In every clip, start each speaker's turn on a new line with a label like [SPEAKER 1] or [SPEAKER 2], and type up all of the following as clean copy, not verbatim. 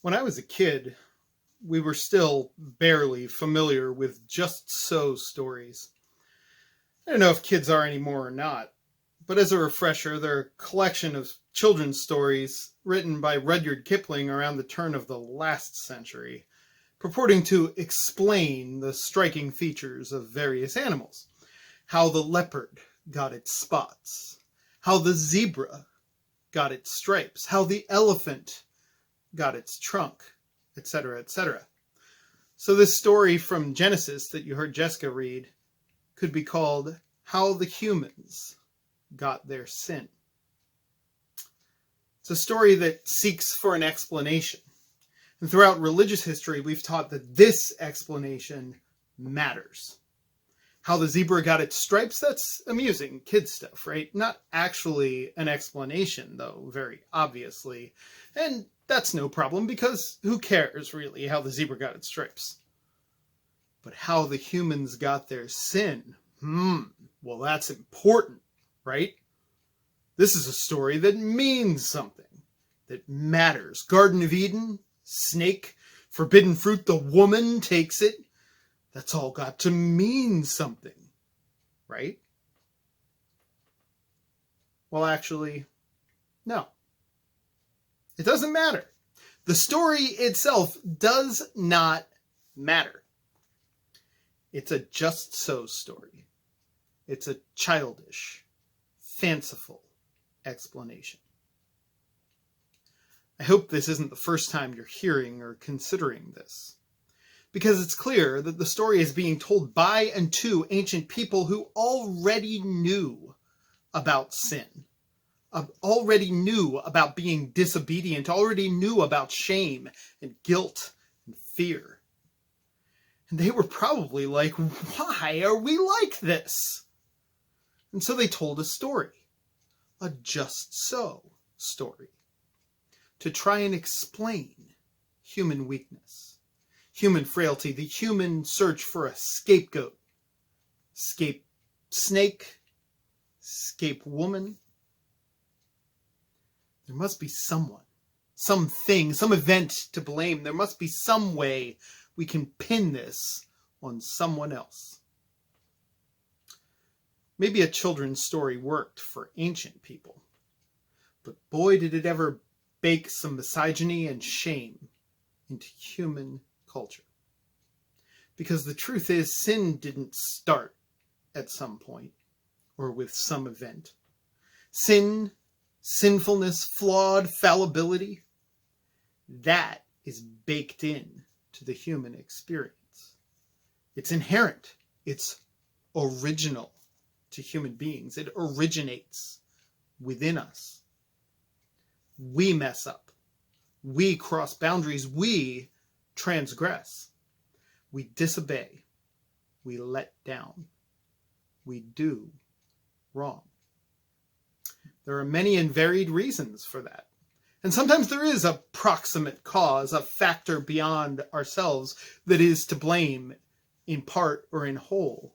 [SPEAKER 1] When I was a kid, we were still barely familiar with just so stories. I don't know if kids are anymore or not, but as a refresher, they're a collection of children's stories written by Rudyard Kipling around the turn of the last century, purporting to explain the striking features of various animals. How the leopard got its spots, how the zebra got its stripes, how the elephant got its trunk, etc., etc. So this story from Genesis that you heard Jessica read could be called How the Humans Got Their Sin. It's a story that seeks for an explanation. And throughout religious history, we've taught that this explanation matters. How the zebra got its stripes, that's amusing kid stuff, right? Not actually an explanation, though, very obviously. And that's no problem, because who cares, really, how the zebra got its stripes? But how the humans got their sin, well, that's important, right? This is a story that means something, that matters. Garden of Eden, snake, forbidden fruit, the woman takes it. That's all got to mean something, right? Well, actually, no. It doesn't matter. The story itself does not matter. It's a just so story. It's a childish, fanciful explanation. I hope this isn't the first time you're hearing or considering this, because it's clear that the story is being told by and to ancient people who already knew about sin, already knew about being disobedient, already knew about shame and guilt and fear. And they were probably like, why are we like this? And so they told a story, a just so story, to try and explain human weakness, human frailty, the human search for a scapegoat, scape snake, scape woman. There must be someone, something, some event to blame. There must be some way we can pin this on someone else. Maybe a children's story worked for ancient people, but boy, did it ever bake some misogyny and shame into human culture. Because the truth is, sin didn't start at some point or with some event. Sin, sinfulness, flawed fallibility, that is baked in to the human experience. It's inherent. It's original to human beings. It originates within us. We mess up. We cross boundaries. We transgress. We disobey. We let down. We do wrong. There are many and varied reasons for that. And sometimes there is a proximate cause, a factor beyond ourselves that is to blame in part or in whole.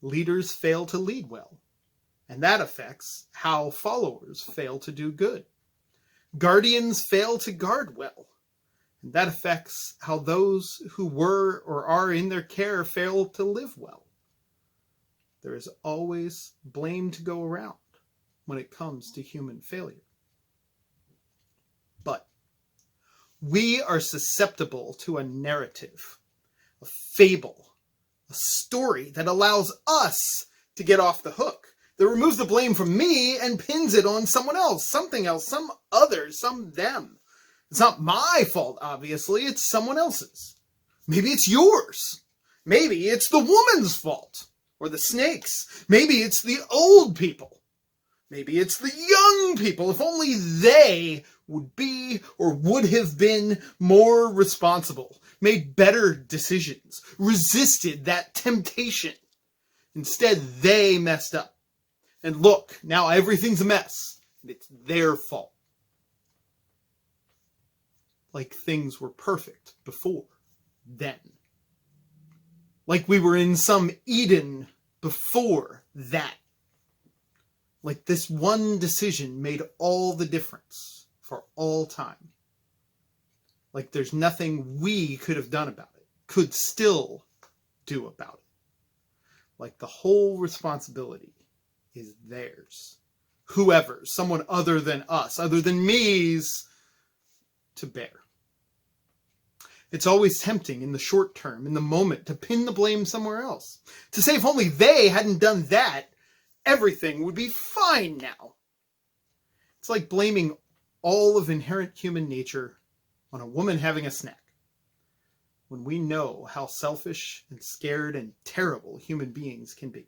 [SPEAKER 1] Leaders fail to lead well, and that affects how followers fail to do good. Guardians fail to guard well, and that affects how those who were or are in their care fail to live well. There is always blame to go around when it comes to human failure. But we are susceptible to a narrative, a fable, a story that allows us to get off the hook, that removes the blame from me and pins it on someone else, something else, some other, some them. It's not my fault, obviously, it's someone else's. Maybe it's yours. Maybe it's the woman's fault, or the snake's. Maybe it's the old people. Maybe it's the young people. If only they would be or would have been more responsible, made better decisions, resisted that temptation. Instead, they messed up. And look, now everything's a mess. And it's their fault. Like things were perfect before then. Like we were in some Eden before that. Like this one decision made all the difference for all time. Like there's nothing we could have done about it, could still do about it. Like the whole responsibility is theirs. Whoever, someone other than us, other than me's, to bear. It's always tempting in the short term, in the moment, to pin the blame somewhere else. To say if only they hadn't done that, everything would be fine now. It's like blaming all of inherent human nature on a woman having a snack, when we know how selfish and scared and terrible human beings can be,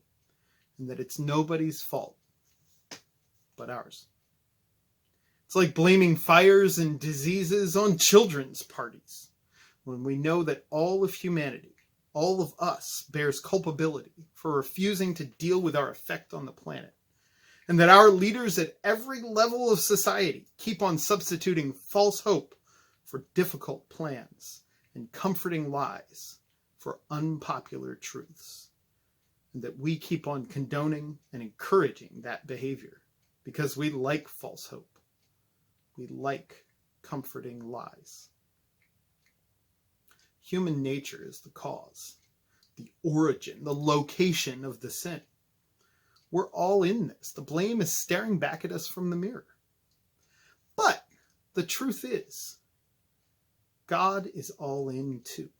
[SPEAKER 1] and that it's nobody's fault but ours. It's like blaming fires and diseases on children's parties, when we know that all of humanity, all of us, bears culpability for refusing to deal with our effect on the planet, and that our leaders at every level of society keep on substituting false hope for difficult plans and comforting lies for unpopular truths, and that we keep on condoning and encouraging that behavior because we like false hope. We like comforting lies. Human nature is the cause, the origin, the location of the sin. We're all in this. The blame is staring back at us from the mirror. But the truth is, God is all in too.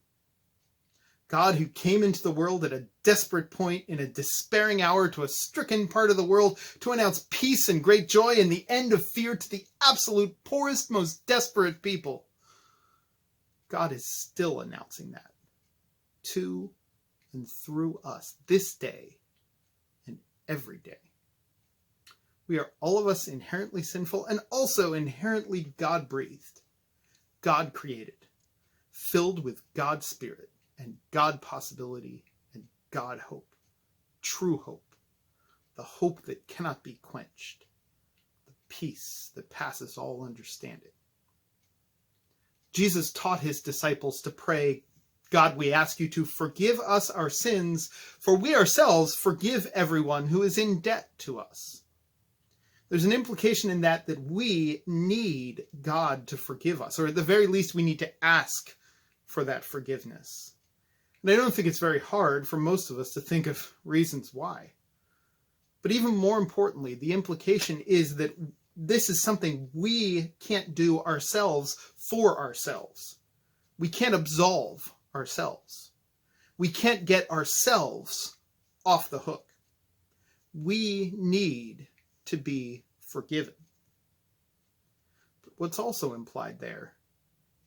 [SPEAKER 1] God, who came into the world at a desperate point in a despairing hour to a stricken part of the world to announce peace and great joy and the end of fear to the absolute poorest, most desperate people. God is still announcing that to and through us this day and every day. We are all of us inherently sinful and also inherently God-breathed, God-created, filled with God's Spirit and God possibility and God hope, true hope, the hope that cannot be quenched, the peace that passes all understanding. Jesus taught his disciples to pray, God, we ask you to forgive us our sins, for we ourselves forgive everyone who is in debt to us. There's an implication in that we need God to forgive us, or at the very least we need to ask for that forgiveness. And I don't think it's very hard for most of us to think of reasons why. But even more importantly, the implication is that this is something we can't do ourselves for ourselves. We can't absolve ourselves. We can't get ourselves off the hook. We need to be forgiven. But what's also implied there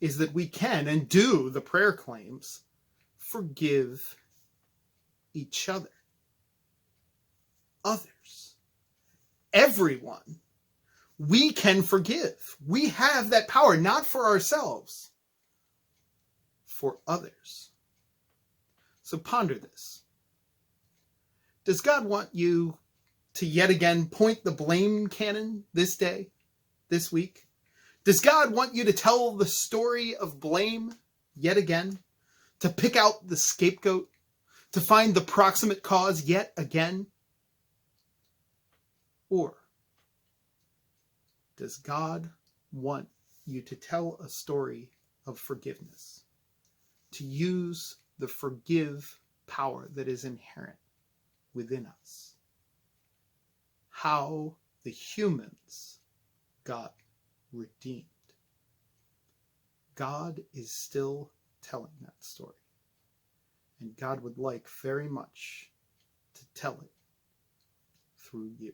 [SPEAKER 1] is that we can and do, the prayer claims, forgive each other, others, everyone. We can forgive. We have that power, not for ourselves, for others. So ponder this. Does God want you to yet again point the blame cannon this day, this week? Does God want you to tell the story of blame yet again? To pick out the scapegoat? To find the proximate cause yet again? Or does God want you to tell a story of forgiveness? To use the forgive power that is inherent within us? How the humans got redeemed. God is still telling that story. And God would like very much to tell it through you.